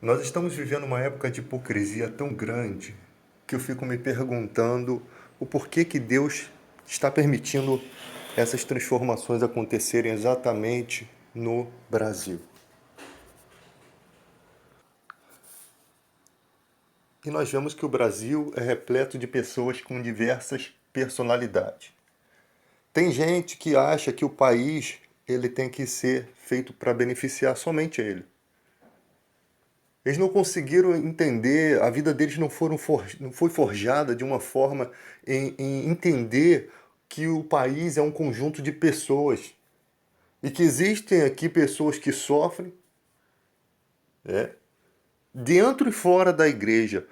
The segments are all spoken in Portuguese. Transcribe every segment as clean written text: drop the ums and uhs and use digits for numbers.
Nós estamos vivendo uma época de hipocrisia tão grande que eu fico me perguntando o porquê que Deus está permitindo essas transformações acontecerem exatamente no Brasil. E nós vemos que o Brasil é repleto de pessoas com diversas personalidades. Tem gente que acha que o país ele tem que ser feito para beneficiar somente ele. Eles não conseguiram entender, a vida deles não foi forjada de uma forma em entender que o país é um conjunto de pessoas e que existem aqui pessoas que sofrem, né, dentro e fora da igreja.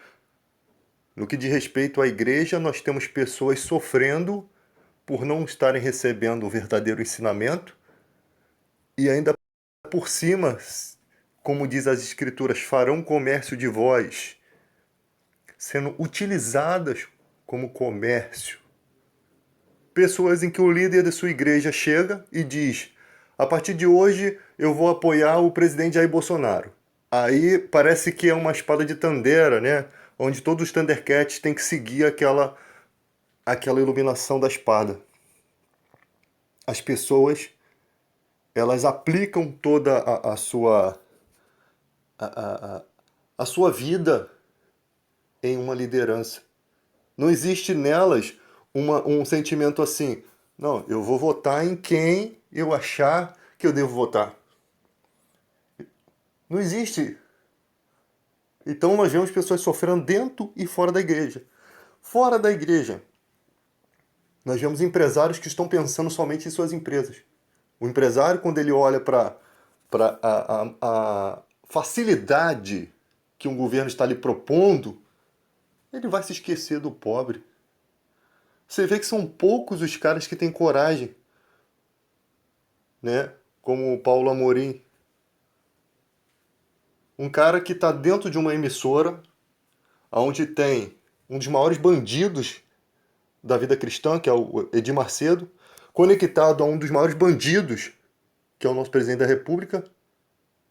No que diz respeito à igreja, nós temos pessoas sofrendo por não estarem recebendo o verdadeiro ensinamento e ainda por cima, como diz as escrituras, farão comércio de vós, sendo utilizadas como comércio. Pessoas em que o líder da sua igreja chega e diz: a partir de hoje eu vou apoiar o presidente Jair Bolsonaro. Aí parece que é uma espada de Tandera, né? Onde todos os Thundercats têm que seguir aquela iluminação da espada. As pessoas, elas aplicam toda a sua vida em uma liderança. Não existe nelas um sentimento assim, não, eu vou votar em quem eu achar que eu devo votar. Não existe. Então nós vemos pessoas sofrendo dentro e fora da igreja. Fora da igreja, nós vemos empresários que estão pensando somente em suas empresas. O empresário, quando ele olha para a facilidade que um governo está lhe propondo, ele vai se esquecer do pobre. Você vê que são poucos os caras que têm coragem, né? Como o Paulo Amorim. Um cara que está dentro de uma emissora, onde tem um dos maiores bandidos da vida cristã, que é o Edir Macedo, conectado a um dos maiores bandidos, que é o nosso presidente da República,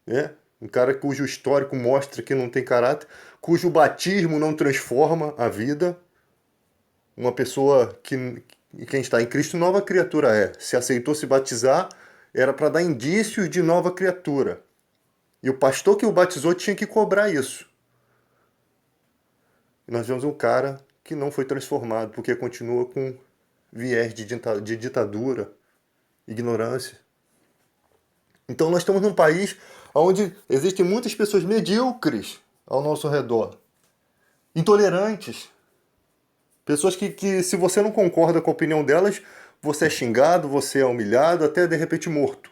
né? Um cara cujo histórico mostra que não tem caráter, cujo batismo não transforma a vida. Uma pessoa que quem está em Cristo, nova criatura é. Se aceitou se batizar, era para dar indícios de nova criatura. E o pastor que o batizou tinha que cobrar isso. E nós vemos um cara que não foi transformado, porque continua com viés de ditadura, ignorância. Então nós estamos num país onde existem muitas pessoas medíocres ao nosso redor, intolerantes, pessoas que se você não concorda com a opinião delas, você é xingado, você é humilhado, até de repente morto.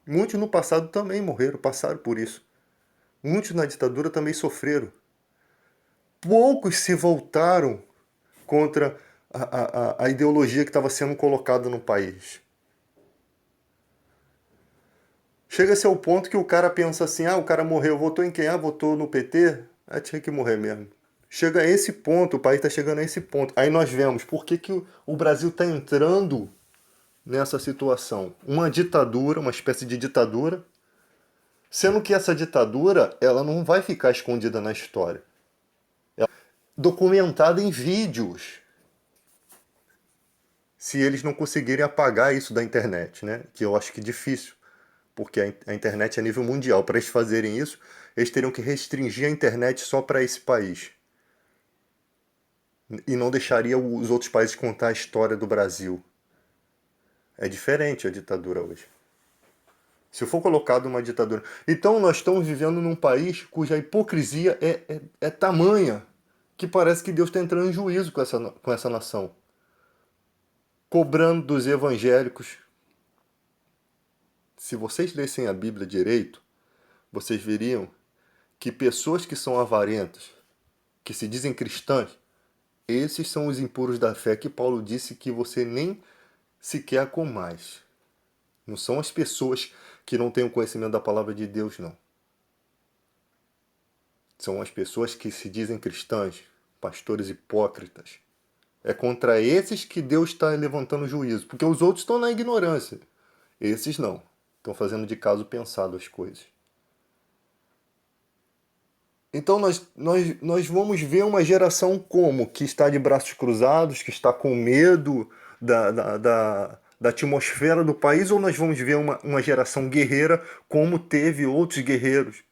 Muitos no passado também morreram, passaram por isso. Muitos na ditadura também sofreram. Poucos se voltaram contra a ideologia que estava sendo colocada no país. Chega-se ao ponto que o cara pensa assim, o cara morreu, votou em quem? Votou no PT? Tinha que morrer mesmo. Chega a esse ponto, o país está chegando a esse ponto. Aí nós vemos por que, que o Brasil está entrando nessa situação. Uma ditadura, uma espécie de ditadura, sendo que essa ditadura ela não vai ficar escondida na história. Ela é documentada em vídeos, se eles não conseguirem apagar isso da internet, né? Que eu acho que é difícil, porque a internet é a nível mundial. Para eles fazerem isso, eles teriam que restringir a internet só para esse país. E não deixaria os outros países contar a história do Brasil. É diferente a ditadura hoje. Se for colocado uma ditadura. Então nós estamos vivendo num país cuja hipocrisia é tamanha que parece que Deus está entrando em juízo com essa nação. Cobrando dos evangélicos. Se vocês lessem a Bíblia direito, vocês veriam que pessoas que são avarentas, que se dizem cristãs, esses são os impuros da fé que Paulo disse que você nem sequer comais. Não são as pessoas que não têm o conhecimento da palavra de Deus, não. São as pessoas que se dizem cristãs, pastores hipócritas. É contra esses que Deus está levantando juízo, porque os outros estão na ignorância. Esses não. Estão fazendo de caso pensado as coisas. Então nós vamos ver uma geração como? Que está de braços cruzados, que está com medo da atmosfera do país, ou nós vamos ver uma geração guerreira como teve outros guerreiros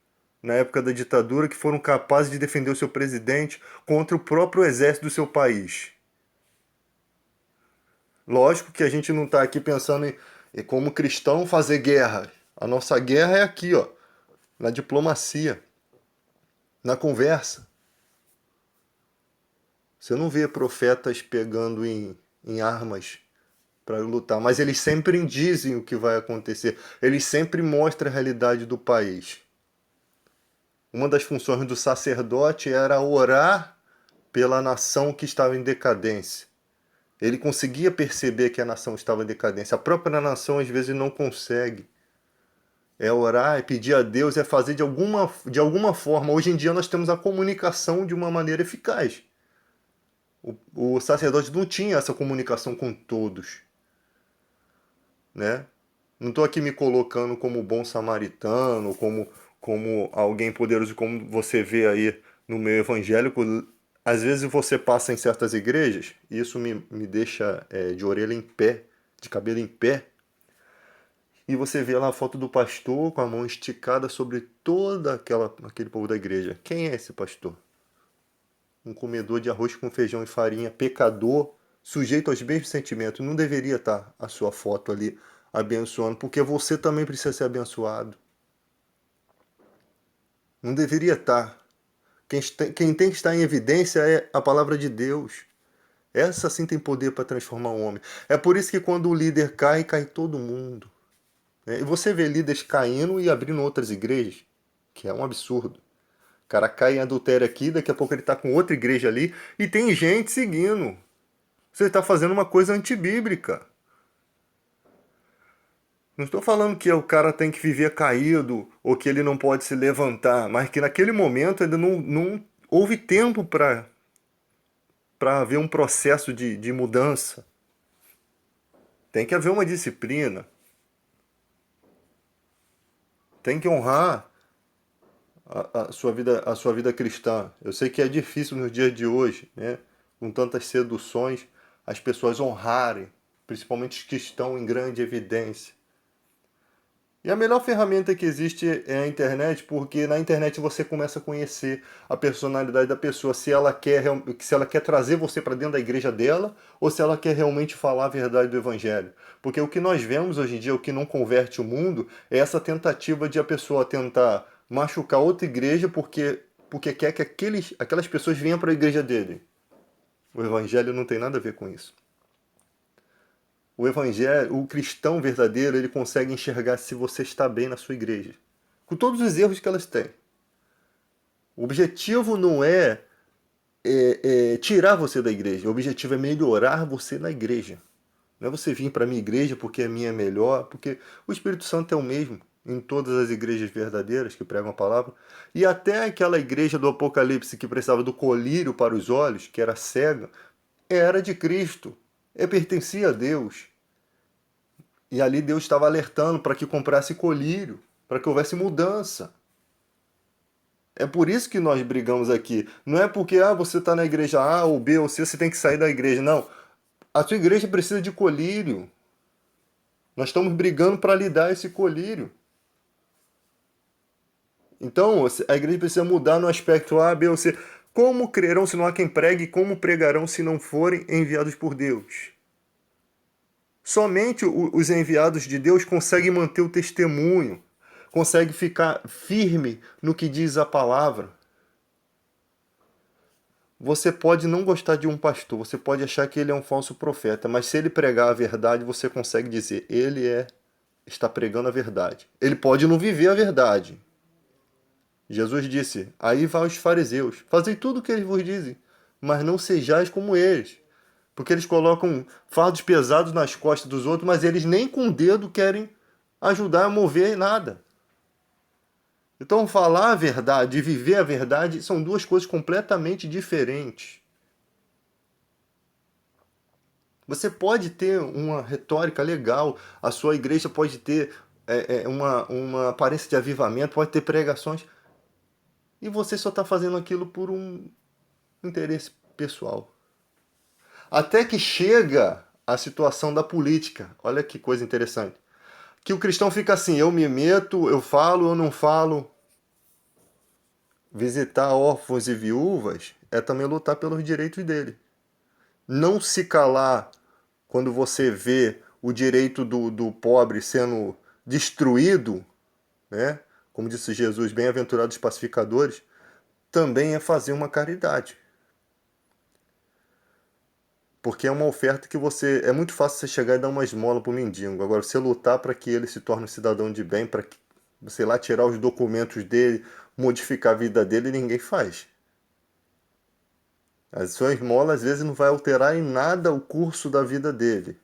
na época da ditadura que foram capazes de defender o seu presidente contra o próprio exército do seu país? Lógico que a gente não está aqui pensando em como cristão fazer guerra. A nossa guerra é aqui, ó, na diplomacia, na conversa. Você não vê profetas pegando em armas para lutar, mas eles sempre dizem o que vai acontecer. Eles sempre mostram a realidade do país. Uma das funções do sacerdote era orar pela nação que estava em decadência. Ele conseguia perceber que a nação estava em decadência. A própria nação às vezes não consegue. É orar, é pedir a Deus, é fazer de alguma forma. Hoje em dia nós temos a comunicação de uma maneira eficaz. O sacerdote não tinha essa comunicação com todos, né? Não estou aqui me colocando como bom samaritano, como alguém poderoso, como você vê aí no meio evangélico. Às vezes você passa em certas igrejas, e isso me deixa de orelha em pé, de cabelo em pé, e você vê lá a foto do pastor com a mão esticada sobre aquele povo da igreja. Quem é esse pastor? Um comedor de arroz com feijão e farinha, pecador, sujeito aos mesmos sentimentos. Não deveria estar a sua foto ali abençoando, porque você também precisa ser abençoado. Não deveria estar. Quem tem que estar em evidência é a palavra de Deus. Essa sim tem poder para transformar o homem. É por isso que quando o líder cai, cai todo mundo. E você vê líderes caindo e abrindo outras igrejas, que é um absurdo. O cara cai em adultério aqui, daqui a pouco ele está com outra igreja ali, e tem gente seguindo. Você está fazendo uma coisa antibíblica. Não estou falando que o cara tem que viver caído ou que ele não pode se levantar, mas que naquele momento ainda não houve tempo para haver um processo de mudança. Tem que haver uma disciplina. Tem que honrar a sua vida cristã. Eu sei que é difícil nos dias de hoje, né? Com tantas seduções, as pessoas honrarem, principalmente os que estão em grande evidência. E a melhor ferramenta que existe é a internet, porque na internet você começa a conhecer a personalidade da pessoa, se ela quer trazer você para dentro da igreja dela, ou se ela quer realmente falar a verdade do evangelho. Porque o que nós vemos hoje em dia, o que não converte o mundo, é essa tentativa de a pessoa tentar machucar outra igreja porque quer que aquelas pessoas venham para a igreja dele. O evangelho não tem nada a ver com isso. O evangelho, o cristão verdadeiro, ele consegue enxergar se você está bem na sua igreja, com todos os erros que elas têm. O objetivo não é tirar você da igreja, o objetivo é melhorar você na igreja. Não é você vir para a minha igreja porque a minha é melhor, porque o Espírito Santo é o mesmo em todas as igrejas verdadeiras que pregam a palavra. E até aquela igreja do Apocalipse que precisava do colírio para os olhos, que era cega, era de Cristo, pertencia a Deus. E ali Deus estava alertando para que comprasse colírio, para que houvesse mudança. É por isso que nós brigamos aqui. Não é porque você está na igreja A ou B ou C, você tem que sair da igreja. Não. A sua igreja precisa de colírio. Nós estamos brigando para lhe dar esse colírio. Então, a igreja precisa mudar no aspecto A, B ou C. Como crerão se não há quem pregue? Como pregarão se não forem enviados por Deus? Somente os enviados de Deus conseguem manter o testemunho, conseguem ficar firme no que diz a palavra. Você pode não gostar de um pastor, você pode achar que ele é um falso profeta, mas se ele pregar a verdade, você consegue dizer, está pregando a verdade. Ele pode não viver a verdade. Jesus disse, aí vai os fariseus, fazei tudo o que eles vos dizem, mas não sejais como eles. Porque eles colocam fardos pesados nas costas dos outros, mas eles nem com o dedo querem ajudar a mover nada. Então, falar a verdade e viver a verdade são duas coisas completamente diferentes. Você pode ter uma retórica legal, a sua igreja pode ter uma aparência de avivamento, pode ter pregações, e você só está fazendo aquilo por um interesse pessoal. Até que chega a situação da política. Olha que coisa interessante. Que o cristão fica assim, eu me meto, eu falo, eu não falo. Visitar órfãos e viúvas é também lutar pelos direitos dele. Não se calar quando você vê o direito do pobre sendo destruído, né? Como disse Jesus, bem-aventurados os pacificadores, também é fazer uma caridade. Porque é uma oferta que você. É muito fácil você chegar e dar uma esmola pro mendigo. Agora, você lutar para que ele se torne um cidadão de bem, para que, sei lá, tirar os documentos dele, modificar a vida dele, ninguém faz. A sua esmola às vezes não vai alterar em nada o curso da vida dele.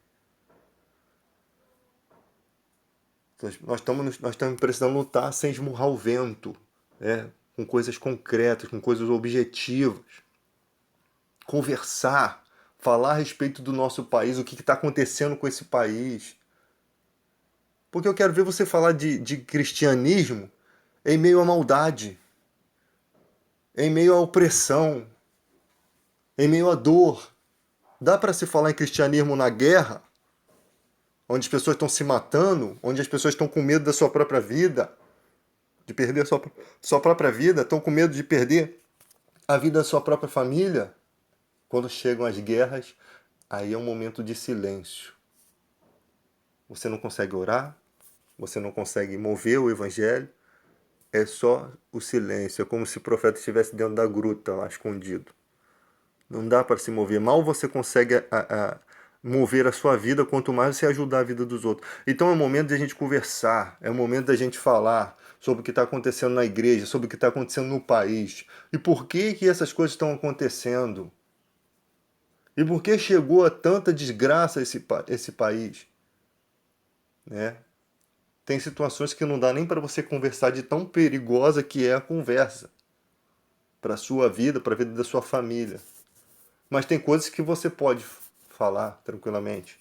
Nós estamos precisando lutar sem esmurrar o vento, né? Com coisas concretas, com coisas objetivas. Conversar, falar a respeito do nosso país, o que está acontecendo com esse país. Porque eu quero ver você falar de cristianismo em meio à maldade, em meio à opressão, em meio à dor. Dá para se falar em cristianismo na guerra, onde as pessoas estão se matando, onde as pessoas estão com medo da sua própria vida, de perder a sua própria vida, estão com medo de perder a vida da sua própria família? Quando chegam as guerras, aí é um momento de silêncio. Você não consegue orar, você não consegue mover o evangelho, é só o silêncio. É como se o profeta estivesse dentro da gruta lá, escondido. Não dá para se mover. Mal você consegue mover a sua vida, quanto mais você ajudar a vida dos outros. Então é o momento de a gente conversar, é o momento da gente falar sobre o que está acontecendo na igreja, sobre o que está acontecendo no país. E por que que essas coisas estão acontecendo? E por que chegou a tanta desgraça esse país? Né? Tem situações que não dá nem para você conversar de tão perigosa que é a conversa. Para a sua vida, para a vida da sua família. Mas tem coisas que você pode falar tranquilamente.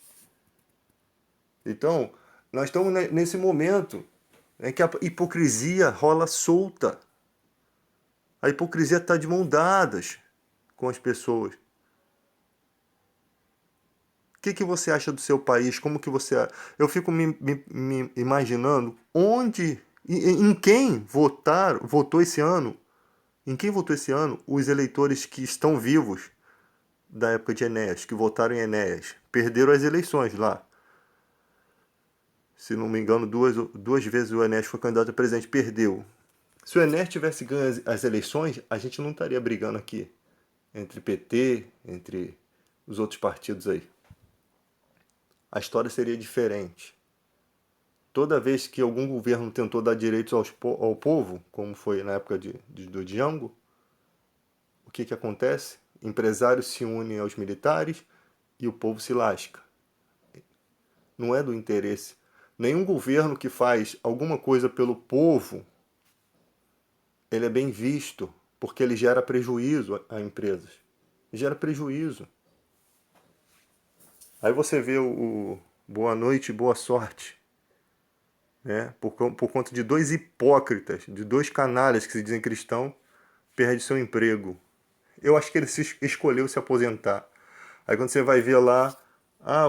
Então, nós estamos nesse momento em que a hipocrisia rola solta. A hipocrisia está de mão dadas com as pessoas. O que você acha do seu país? Como que você... Eu fico me imaginando onde, em quem votou esse ano, em quem votou esse ano os eleitores que estão vivos da época de Enéas, que votaram em Enéas. Perderam as eleições lá. Se não me engano, duas vezes o Enéas foi candidato a presidente, perdeu. Se o Enéas tivesse ganho as eleições, a gente não estaria brigando aqui entre PT, entre os outros partidos aí. A história seria diferente. Toda vez que algum governo tentou dar direitos ao povo, como foi na época do Django, o que acontece? Empresários se unem aos militares e o povo se lasca. Não é do interesse. Nenhum governo que faz alguma coisa pelo povo, ele é bem visto, porque ele gera prejuízo a empresas. Gera prejuízo. Aí você vê o boa noite e boa sorte, né? Por conta de dois hipócritas, de dois canalhas que se dizem cristão, perde seu emprego. Eu acho que ele escolheu se aposentar. Aí quando você vai ver lá,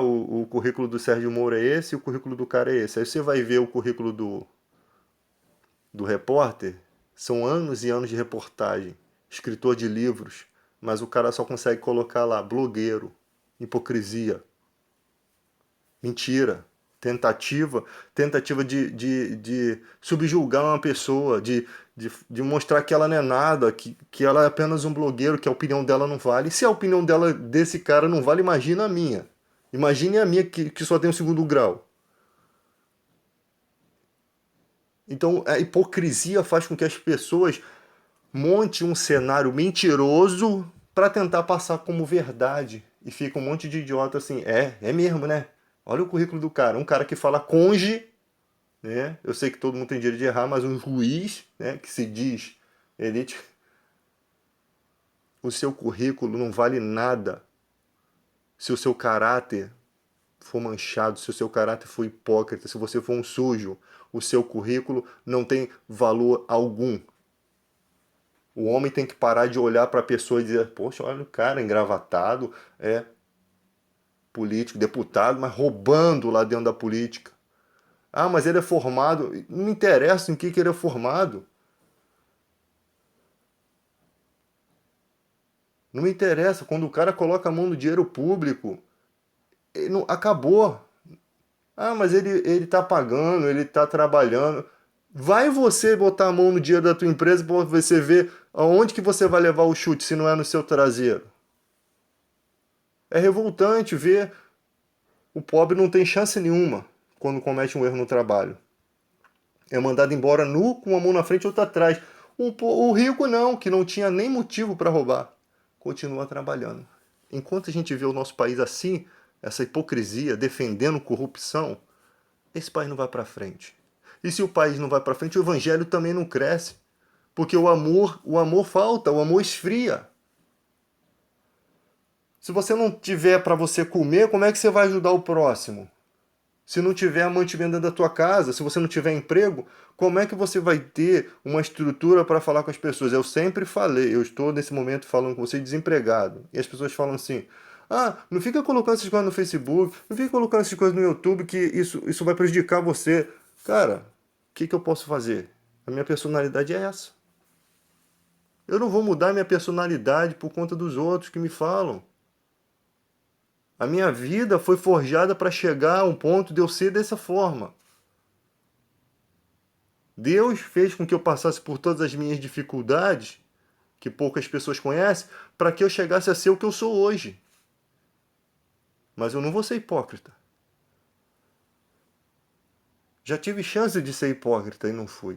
o currículo do Sérgio Moro é esse e o currículo do cara é esse. Aí você vai ver o currículo do repórter, são anos e anos de reportagem, escritor de livros, mas o cara só consegue colocar lá blogueiro, hipocrisia, mentira, tentativa de subjugar uma pessoa, de mostrar que ela não é nada, que ela é apenas um blogueiro, que a opinião dela não vale. E se a opinião dela desse cara não vale, imagina a minha. Imagine a minha que só tem o segundo grau. Então a hipocrisia faz com que as pessoas montem um cenário mentiroso para tentar passar como verdade. E fica um monte de idiota assim, é mesmo, né? Olha o currículo do cara, um cara que fala conge, né? Eu sei que todo mundo tem direito de errar, mas um juiz, né, que se diz elite, o seu currículo não vale nada se o seu caráter for manchado, se o seu caráter for hipócrita, se você for um sujo, o seu currículo não tem valor algum. O homem tem que parar de olhar para a pessoa e dizer, poxa, olha o cara engravatado, é político, deputado, mas roubando lá dentro da política. Ah, mas ele é formado. Não me interessa em que ele é formado. Não me interessa. Quando o cara coloca a mão no dinheiro público, ele não, acabou. Ah, mas ele tá pagando, ele tá trabalhando. Vai você botar a mão no dinheiro da tua empresa para você ver aonde que você vai levar o chute se não é no seu traseiro. É revoltante ver o pobre não tem chance nenhuma quando comete um erro no trabalho. É mandado embora nu, com uma mão na frente e outra atrás. O rico não, que não tinha nem motivo para roubar, continua trabalhando. Enquanto a gente vê o nosso país assim, essa hipocrisia, defendendo corrupção, esse país não vai para frente. E se o país não vai para frente, o evangelho também não cresce. Porque o amor falta, o amor esfria. Se você não tiver para você comer, como é que você vai ajudar o próximo? Se não tiver mantimento dentro da tua casa, se você não tiver emprego, como é que você vai ter uma estrutura para falar com as pessoas? Eu sempre falei, eu estou nesse momento falando com você desempregado. E as pessoas falam assim: ah, não fica colocando essas coisas no Facebook, não fica colocando essas coisas no YouTube, que isso vai prejudicar você. Cara, o que eu posso fazer? A minha personalidade é essa. Eu não vou mudar minha personalidade por conta dos outros que me falam. A minha vida foi forjada para chegar a um ponto de eu ser dessa forma. Deus fez com que eu passasse por todas as minhas dificuldades, que poucas pessoas conhecem, para que eu chegasse a ser o que eu sou hoje. Mas eu não vou ser hipócrita. Já tive chance de ser hipócrita e não fui.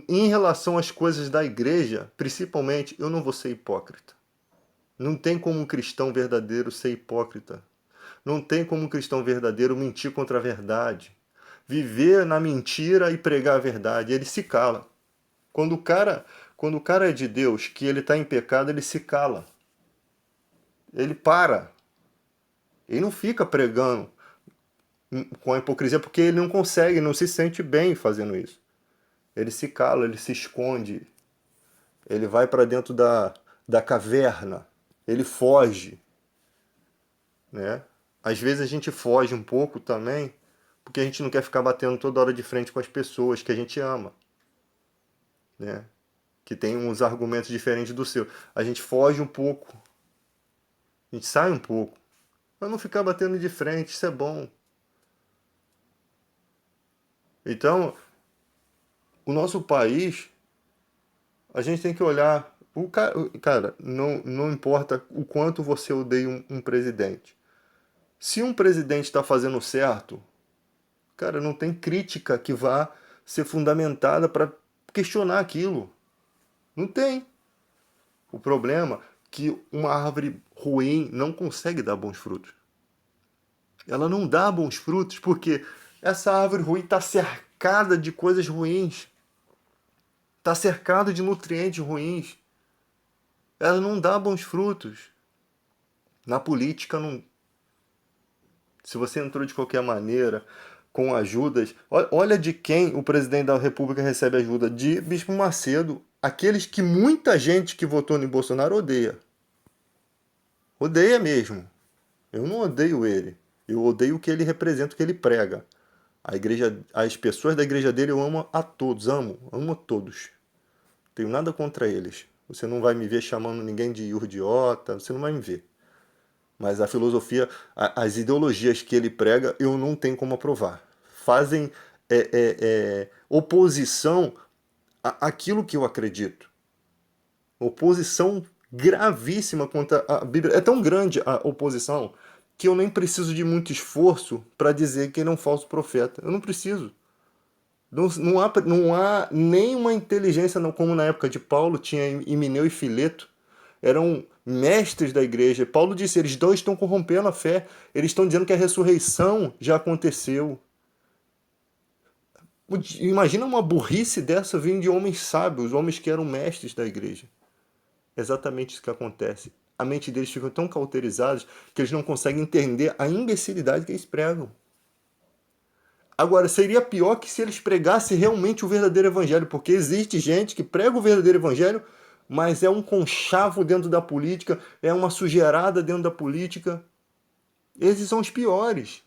Em relação às coisas da igreja, principalmente, eu não vou ser hipócrita. Não tem como um cristão verdadeiro ser hipócrita. Não tem como um cristão verdadeiro mentir contra a verdade. Viver na mentira e pregar a verdade. Ele se cala. Quando o cara é de Deus, que ele está em pecado, ele se cala. Ele para. Ele não fica pregando com a hipocrisia porque ele não consegue, não se sente bem fazendo isso. Ele se cala, ele se esconde. Ele vai para dentro da caverna. Ele foge, né? Às vezes a gente foge um pouco também, porque a gente não quer ficar batendo toda hora de frente com as pessoas que a gente ama, né? Que tem uns argumentos diferentes do seu. A gente foge um pouco, a gente sai um pouco, para não ficar batendo de frente, isso é bom. Então, o nosso país, a gente tem que olhar. Cara, não importa o quanto você odeia um presidente. Se um presidente está fazendo certo, cara, não tem crítica que vá ser fundamentada para questionar aquilo. Não tem. O problema é que uma árvore ruim não consegue dar bons frutos. Ela não dá bons frutos porque essa árvore ruim está cercada de coisas ruins. Está cercada de nutrientes ruins. Ela não dá bons frutos. Na política, não. Se você entrou de qualquer maneira, com ajudas. Olha de quem o presidente da República recebe ajuda: de Bispo Macedo, aqueles que muita gente que votou no Bolsonaro odeia. Odeia mesmo. Eu não odeio ele. Eu odeio o que ele representa, o que ele prega. A igreja, as pessoas da igreja dele eu amo a todos, amo a todos. Tenho nada contra eles. Você não vai me ver chamando ninguém de idiota, você não vai me ver. Mas a filosofia, as ideologias que ele prega, eu não tenho como aprovar. Fazem oposição àquilo que eu acredito. Oposição gravíssima contra a Bíblia. É tão grande a oposição que eu nem preciso de muito esforço para dizer que ele é um falso profeta. Eu não preciso. Não há nenhuma inteligência, como na época de Paulo, tinha Himeneu e Fileto, eram mestres da igreja. Paulo disse: eles dois estão corrompendo a fé, eles estão dizendo que a ressurreição já aconteceu. Imagina uma burrice dessa vindo de homens sábios, homens que eram mestres da igreja. Exatamente isso que acontece. a mente deles fica tão cauterizados que eles não conseguem entender a imbecilidade que eles pregam. Agora, seria pior que se eles pregassem realmente o verdadeiro evangelho, porque existe gente que prega o verdadeiro evangelho, mas é um conchavo dentro da política, é uma sujeirada dentro da política. Esses são os piores.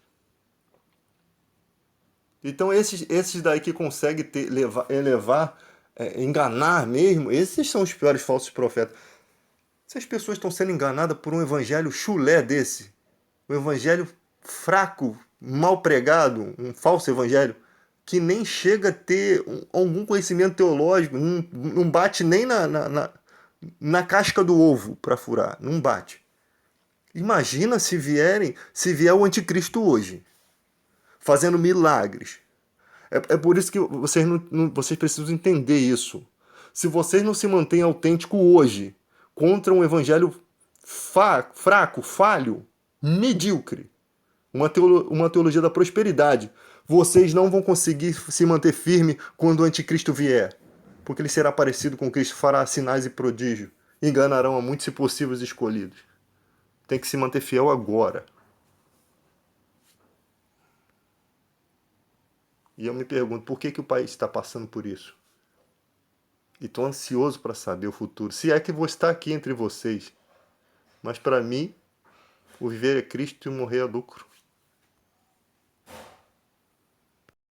Então, esses daí que conseguem enganar mesmo, esses são os piores falsos profetas. Se as pessoas estão sendo enganadas por um evangelho chulé desse, um evangelho fraco, mal pregado, um falso evangelho, que nem chega a ter algum conhecimento teológico, não bate nem na casca do ovo para furar, não bate. Imagina se vier o anticristo hoje, fazendo milagres. É por isso que vocês precisam entender isso. Se vocês não se mantêm autênticos hoje contra um evangelho fraco, falho, medíocre, uma teologia da prosperidade, vocês não vão conseguir se manter firme quando o anticristo vier. Porque ele será parecido com Cristo, fará sinais e prodígios, enganarão a muitos, se possível, os escolhidos. Tem que se manter fiel agora. E eu me pergunto, por que o país está passando por isso? E estou ansioso para saber o futuro. Se é que vou estar aqui entre vocês. Mas para mim, o viver é Cristo e o morrer é lucro.